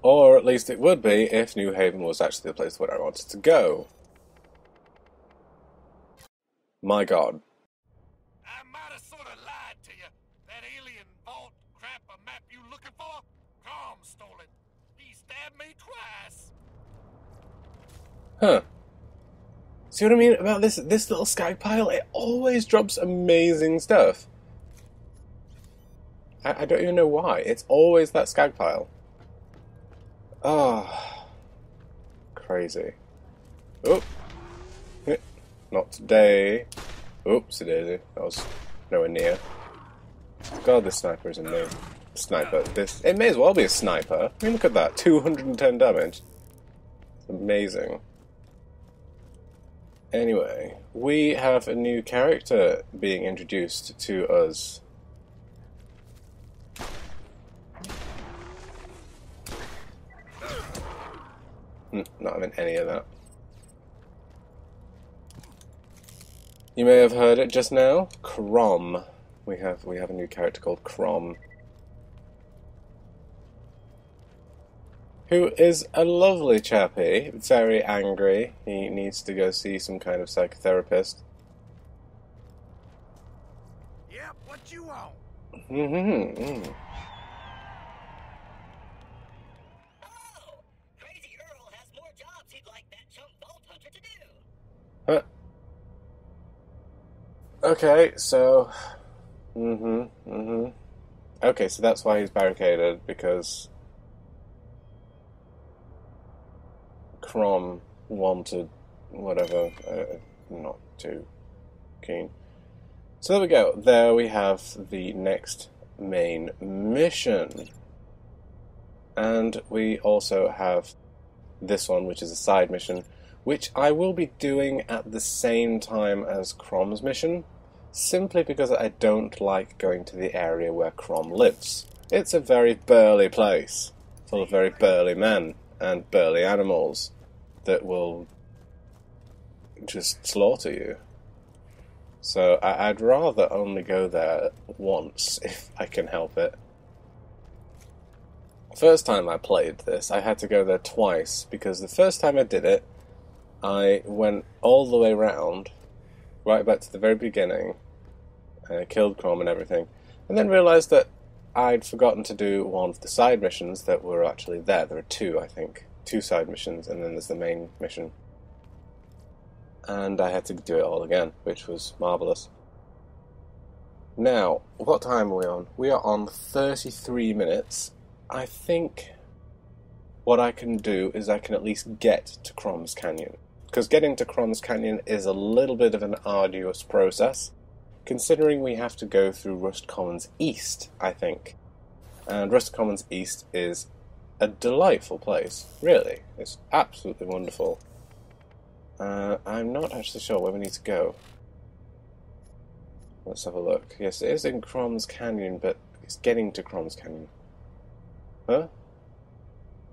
Or at least it would be if New Haven was actually the place where I wanted to go. My god. I might have sort of lied to you. That alien vault crap a map you looking for? Tom stole it. He stabbed me twice. Huh. See what I mean about this little skag pile? It always drops amazing stuff. I don't even know why. It's always that skag pile. Oh. Crazy. Oh. Not today. Oopsie daisy. That was nowhere near. God, this sniper is amazing. It may as well be a sniper. I mean, look at that. 210 damage. It's amazing. Anyway, we have a new character being introduced to us. Not having any of that. You may have heard it just now. Crom. We have a new character called Crom, who is a lovely chappy, very angry. He needs to go see some kind of psychotherapist. Yep, what you want? Mm-hmm. Oh, Crazy Earl has more jobs he'd like that chump vault hunter to do. Huh. Okay, so... Okay, so that's why he's barricaded, because Crom wanted whatever, not too keen. So there we go. There we have the next main mission. And we also have this one, which is a side mission, which I will be doing at the same time as Crom's mission, simply because I don't like going to the area where Crom lives. It's a very burly place, full of very burly men and burly animals that will just slaughter you. So I'd rather only go there once, if I can help it. First time I played this, I had to go there twice, because the first time I did it, I went all the way round, right back to the very beginning, killed Crom and everything, and then realised that I'd forgotten to do one of the side missions that were actually there. There are two, I think. Two side missions, and then there's the main mission. And I had to do it all again, which was marvellous. Now, what time are we on? We are on 33 minutes. I think what I can do is I can at least get to Crom's Canyon. Because getting to Crom's Canyon is a little bit of an arduous process, considering we have to go through Rust Commons East, I think. And Rust Commons East is a delightful place, really. It's absolutely wonderful. I'm not actually sure where we need to go. Let's have a look. Yes, it is in Crom's Canyon, but it's getting to Crom's Canyon. Huh?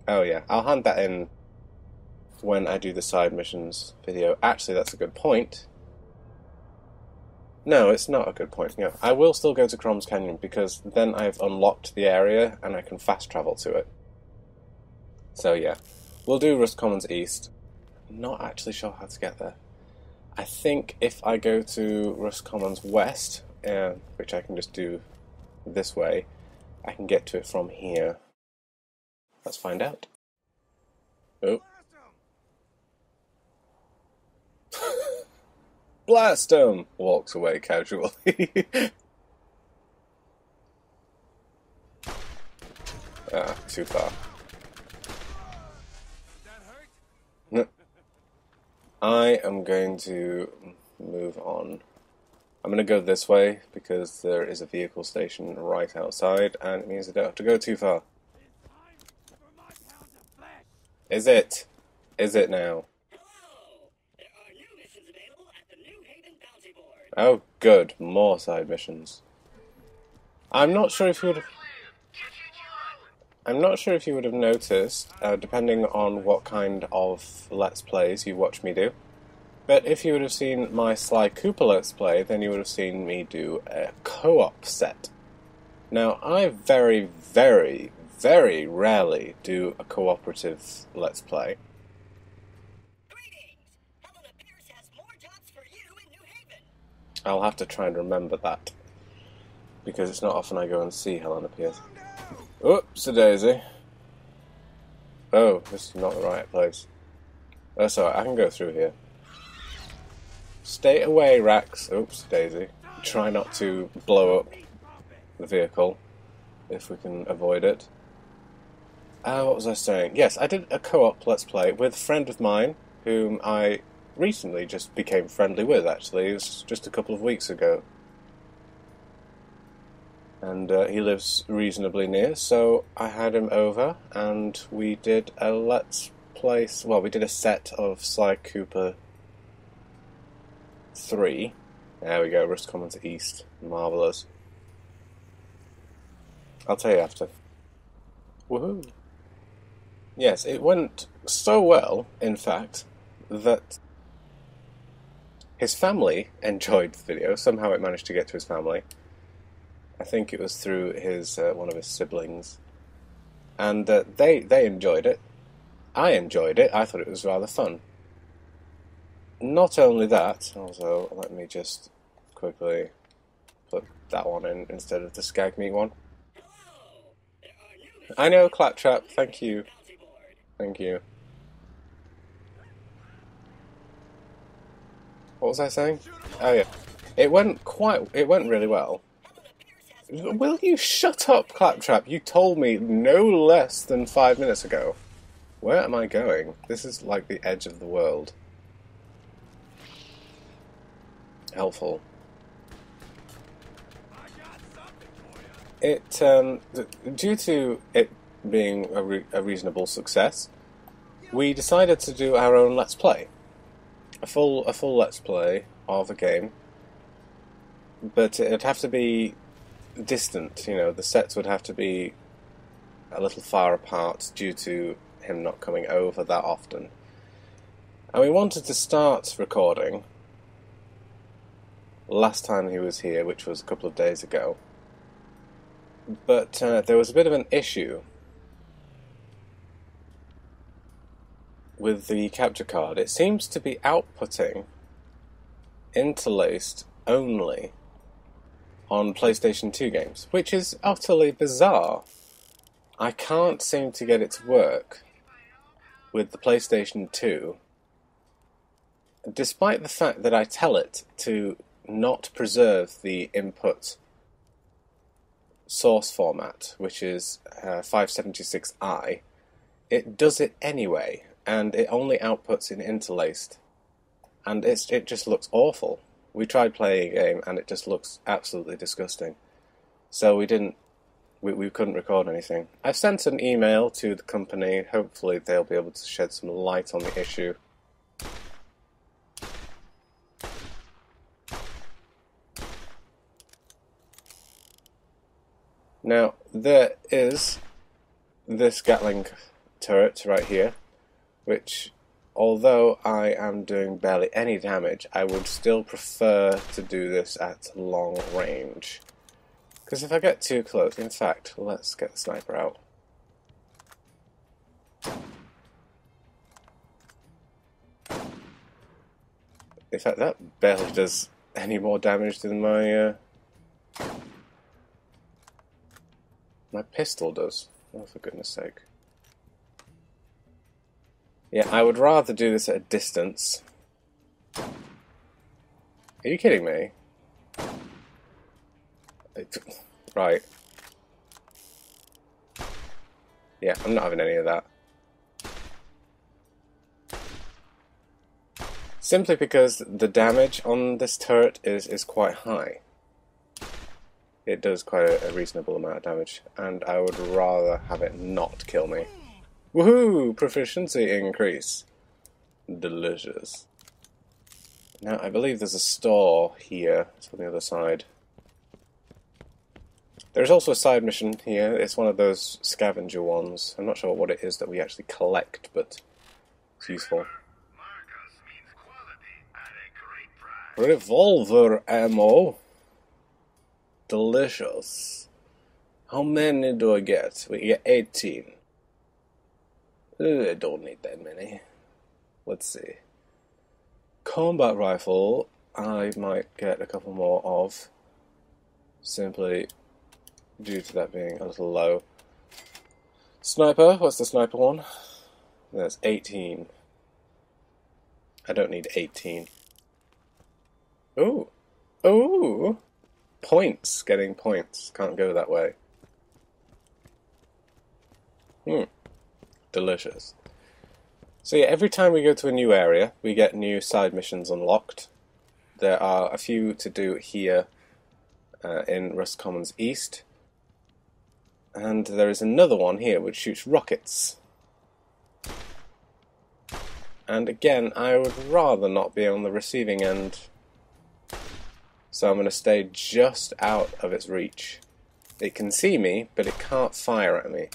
Oh yeah, I'll hand that in when I do the side missions video. Actually, that's a good point. No, it's not a good point. Yeah, I will still go to Crom's Canyon, because then I've unlocked the area and I can fast travel to it. So yeah, we'll do Rust Commons East. I'm not actually sure how to get there. I think if I go to Rust Commons West, which I can just do this way, I can get to it from here. Let's find out. Oh. Blast him! Walks away casually. Too far. I am going to move on. I'm going to go this way because there is a vehicle station right outside, and it means I don't have to go too far. Is it? Is it now? Hello! There are new missions available at the New Haven Bounty Board. Oh, good. More side missions. I'm not sure if you would have noticed, depending on what kind of Let's Plays you watch me do. But if you would have seen my Sly Cooper Let's Play, then you would have seen me do a co-op set. Now, I very, very, very rarely do a cooperative Let's Play. Greetings! Helena Pierce has more jobs for you in New Haven. I'll have to try and remember that, because it's not often I go and see Helena Pierce. Oops-a-daisy. Oh, this is not the right place. That's alright, I can go through here. Stay away, Rax. Oops-a-daisy. Try not to blow up the vehicle, if we can avoid it. What was I saying? Yes, I did a co-op Let's Play with a friend of mine, whom I recently just became friendly with, actually. It was just a couple of weeks ago. And he lives reasonably near, so I had him over, and we did a Let's Play... Well, we did a set of Sly Cooper 3. There we go, Rust-Commons East. Marvellous. I'll tell you after. Woohoo! Yes, it went so well, in fact, that his family enjoyed the video. Somehow it managed to get to his family. I think it was through his one of his siblings. And they enjoyed it. I enjoyed it. I thought it was rather fun. Not only that, also, let me just quickly put that one in instead of the Skag Meat one. I know, Claptrap, thank you. Thank you. What was I saying? Oh yeah. It went really well. Will you shut up, Claptrap? You told me no less than 5 minutes ago. Where am I going? This is like the edge of the world. Helpful. It, due to it being a reasonable success, we decided to do our own Let's Play. A full Let's Play of a game. But it'd have to be distant, you know, the sets would have to be a little far apart due to him not coming over that often. And we wanted to start recording last time he was here, which was a couple of days ago. But there was a bit of an issue with the capture card. It seems to be outputting interlaced only on PlayStation 2 games, which is utterly bizarre. I can't seem to get it to work with the PlayStation 2, despite the fact that I tell it to not preserve the input source format, which is 576i. It does it anyway, and it only outputs in interlaced, and it just looks awful. We tried playing a game, and it just looks absolutely disgusting. So we couldn't record anything. I've sent an email to the company. Hopefully they'll be able to shed some light on the issue. Now, there is this Gatling turret right here, which, although I am doing barely any damage, I would still prefer to do this at long range. Because if I get too close, in fact, let's get the sniper out. In fact, that barely does any more damage than my pistol does. Oh, for goodness sake. Yeah, I would rather do this at a distance. Are you kidding me? Right. Yeah, I'm not having any of that. Simply because the damage on this turret is quite high. It does quite a reasonable amount of damage, and I would rather have it not kill me. Woohoo! Proficiency increase. Delicious. Now, I believe there's a store here. It's on the other side. There's also a side mission here. It's one of those scavenger ones. I'm not sure what it is that we actually collect, but it's useful. Revolver ammo. Delicious. How many do I get? We get 18. I don't need that many. Let's see. Combat rifle, I might get a couple more of, simply due to that being a little low. Sniper, what's the sniper one? That's 18. I don't need 18. Ooh. Ooh! Points. Getting points. Can't go that way. Delicious. So yeah, every time we go to a new area, we get new side missions unlocked. There are a few to do here in Rustcommons East. And there is another one here which shoots rockets. And again, I would rather not be on the receiving end. So I'm going to stay just out of its reach. It can see me, but it can't fire at me.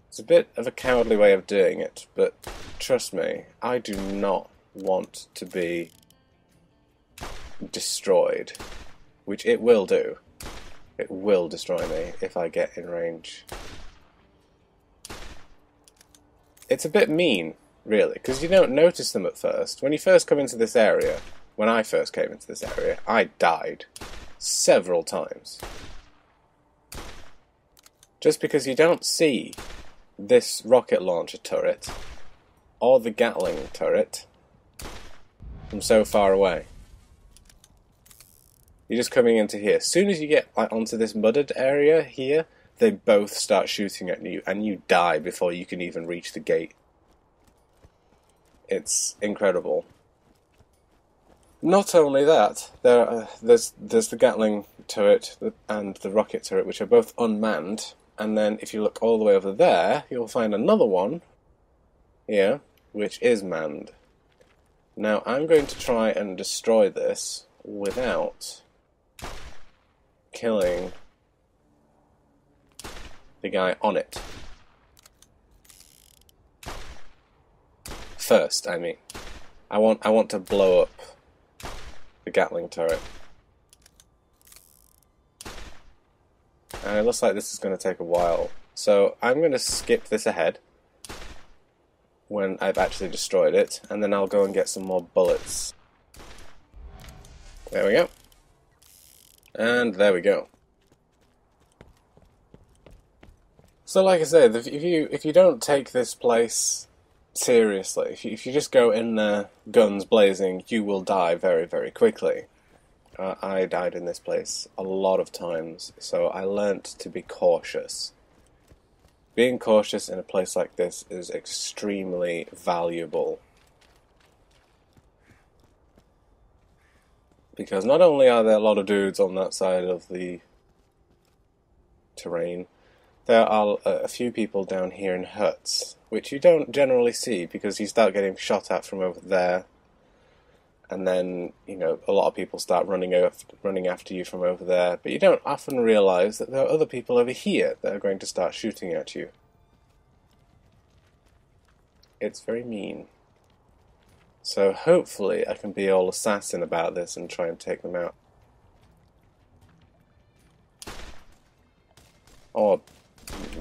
It's a bit of a cowardly way of doing it, but trust me, I do not want to be destroyed. Which it will do. It will destroy me if I get in range. It's a bit mean, really, because you don't notice them at first. When you first come into this area, when I first came into this area, I died several times. Just because you don't see this rocket launcher turret or the Gatling turret from so far away. You're just coming into here. As soon as you get onto this mudded area here, they both start shooting at you, and you die before you can even reach the gate. It's incredible. Not only that, there's the Gatling turret and the rocket turret, which are both unmanned. And then if you look all the way over there, you'll find another one here, which is manned. Now I'm going to try and destroy this without killing the guy on it. First, I mean. I want to blow up the Gatling turret. And it looks like this is going to take a while. So I'm going to skip this ahead when I've actually destroyed it, and then I'll go and get some more bullets. There we go. And there we go. So like I said, if you don't take this place seriously, if you just go in there guns blazing, you will die very, very quickly. I died in this place a lot of times, so I learnt to be cautious. Being cautious in a place like this is extremely valuable. Because not only are there a lot of dudes on that side of the terrain, there are a few people down here in huts, which you don't generally see because you start getting shot at from over there. And then, you know, a lot of people start running after you from over there. But you don't often realise that there are other people over here that are going to start shooting at you. It's very mean. So hopefully I can be all assassin about this and try and take them out. Or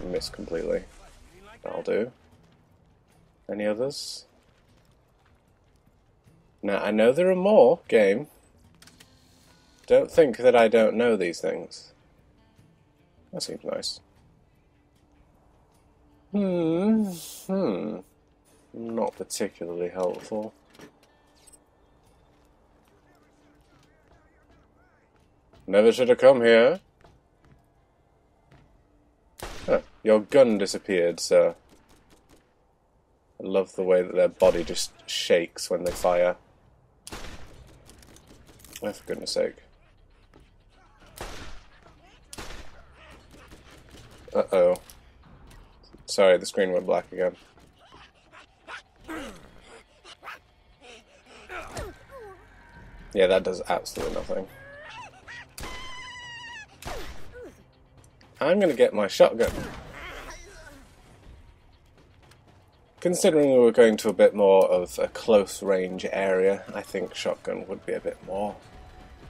miss completely. That'll do. Any others? Now, I know there are more, game. Don't think that I don't know these things. That seems nice. Not particularly helpful. Never should have come here. Huh, your gun disappeared, sir. I love the way that their body just shakes when they fire. Oh, for goodness sake. Uh-oh. Sorry, the screen went black again. Yeah, that does absolutely nothing. I'm gonna get my shotgun. Considering we were going to a bit more of a close range area, I think shotgun would be a bit more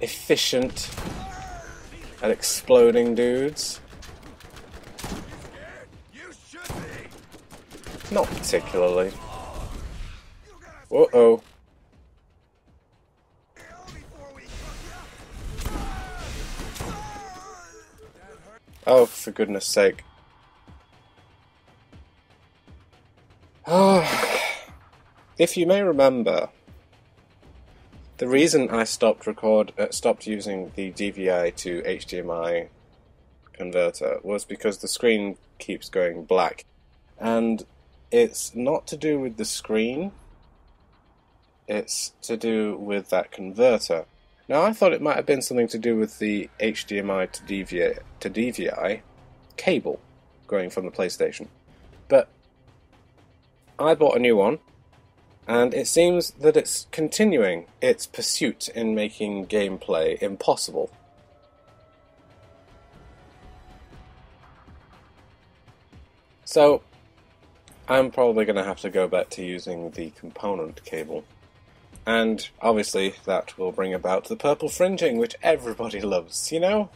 efficient. at exploding dudes. You should be. Not particularly. Uh-oh. Oh, for goodness sake. If you may remember, the reason I stopped using the DVI to HDMI converter was because the screen keeps going black. And it's not to do with the screen, it's to do with that converter. Now, I thought it might have been something to do with the HDMI to DVI cable going from the PlayStation. But I bought a new one, and it seems that it's continuing its pursuit in making gameplay impossible. So, I'm probably going to have to go back to using the component cable. And, obviously, that will bring about the purple fringing, which everybody loves, you know?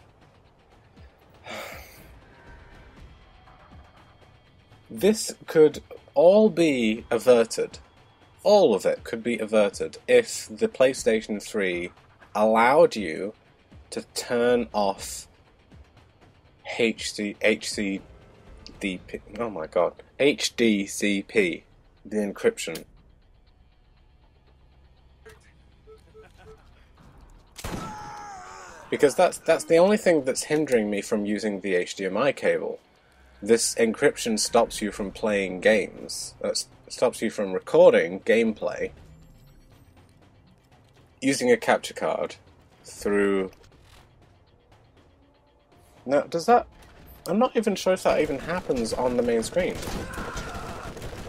This could all be averted. All of it could be averted if the PlayStation 3 allowed you to turn off HDCP, the encryption. Because that's the only thing that's hindering me from using the HDMI cable. This encryption stops you from playing games. It stops you from recording gameplay using a capture card through... Now, does that... I'm not even sure if that even happens on the main screen.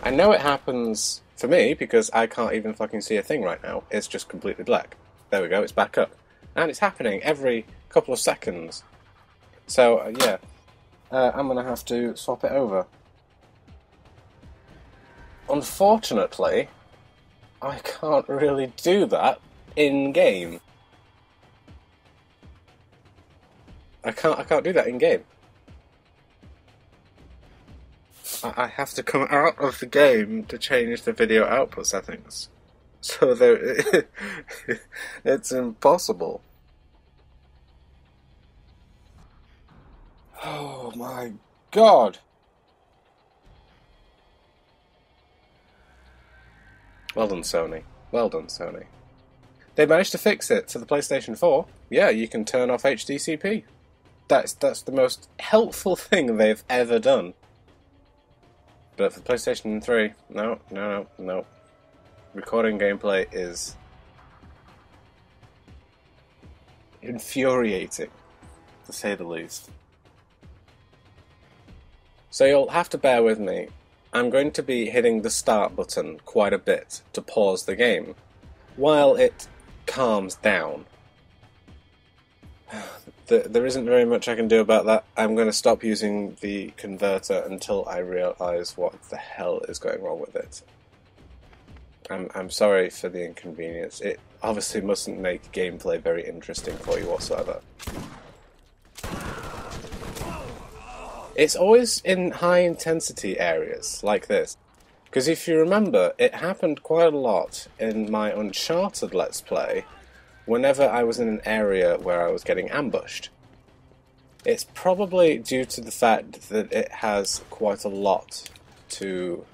I know it happens for me because I can't even fucking see a thing right now. It's just completely black. There we go, it's back up. And it's happening every couple of seconds. So, yeah. I'm going to have to swap it over. Unfortunately, I can't really do that in-game. I can't do that in-game. I have to come out of the game to change the video output settings. So it's impossible. Oh my god! Well done, Sony. Well done, Sony. They managed to fix it to the PlayStation 4. Yeah, you can turn off HDCP. That's the most helpful thing they've ever done. But for the PlayStation 3, no. Recording gameplay is infuriating, to say the least. So you'll have to bear with me. I'm going to be hitting the start button quite a bit to pause the game, while it calms down. There isn't very much I can do about that. I'm going to stop using the converter until I realise what the hell is going wrong with it. I'm sorry for the inconvenience. It obviously mustn't make gameplay very interesting for you whatsoever. It's always in high-intensity areas like this. Because if you remember, it happened quite a lot in my Uncharted Let's Play whenever I was in an area where I was getting ambushed. It's probably due to the fact that it has quite a lot to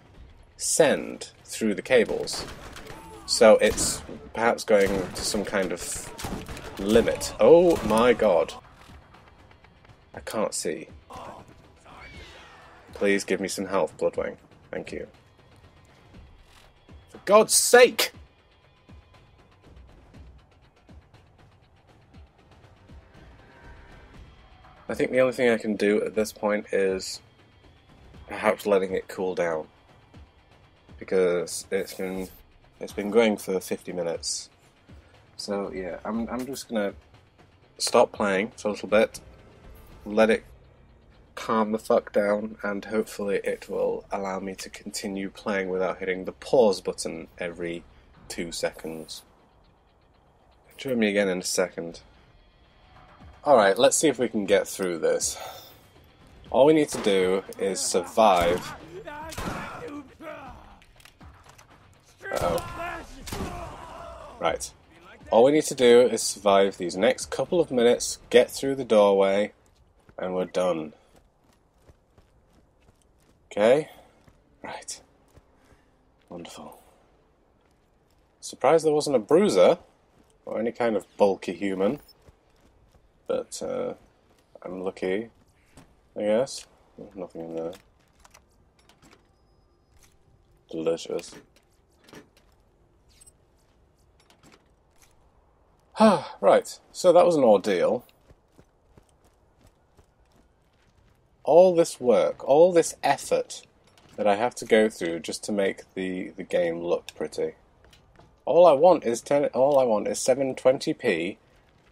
send through the cables. So it's perhaps going to some kind of limit. Oh my god. I can't see. Please give me some health, Bloodwing. Thank you. For God's sake! I think the only thing I can do at this point is perhaps letting it cool down. Because it's been going for 50 minutes. So yeah, I'm just gonna stop playing for a little bit, let it calm the fuck down, and hopefully it will allow me to continue playing without hitting the pause button every 2 seconds. Join me again in a second. Alright, let's see if we can get through this. All we need to do is survive. Uh-oh. Right. All we need to do is survive these next couple of minutes, get through the doorway, and we're done. Okay? Right. Wonderful. Surprised there wasn't a bruiser, or any kind of bulky human. But, I'm lucky, I guess. There's nothing in there. Delicious. Right, so that was an ordeal. All this work, all this effort that I have to go through just to make the game look pretty. All I want is 720p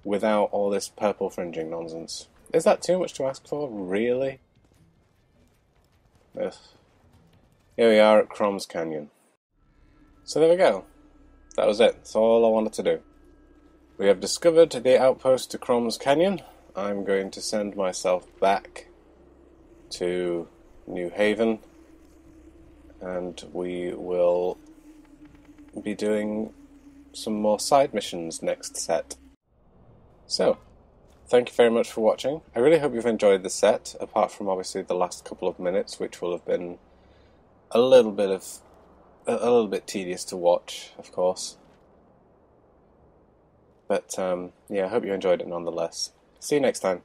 without all this purple fringing nonsense. Is that too much to ask for? Really? Ugh. Here we are at Crom's Canyon. So there we go. That was it. That's all I wanted to do. We have discovered the outpost to Crom's Canyon. I'm going to send myself back to New Haven, and we will be doing some more side missions next set. So, thank you very much for watching. I really hope you've enjoyed the set, apart from obviously the last couple of minutes, which will have been a little bit tedious to watch, of course. But yeah, I hope you enjoyed it nonetheless. See you next time.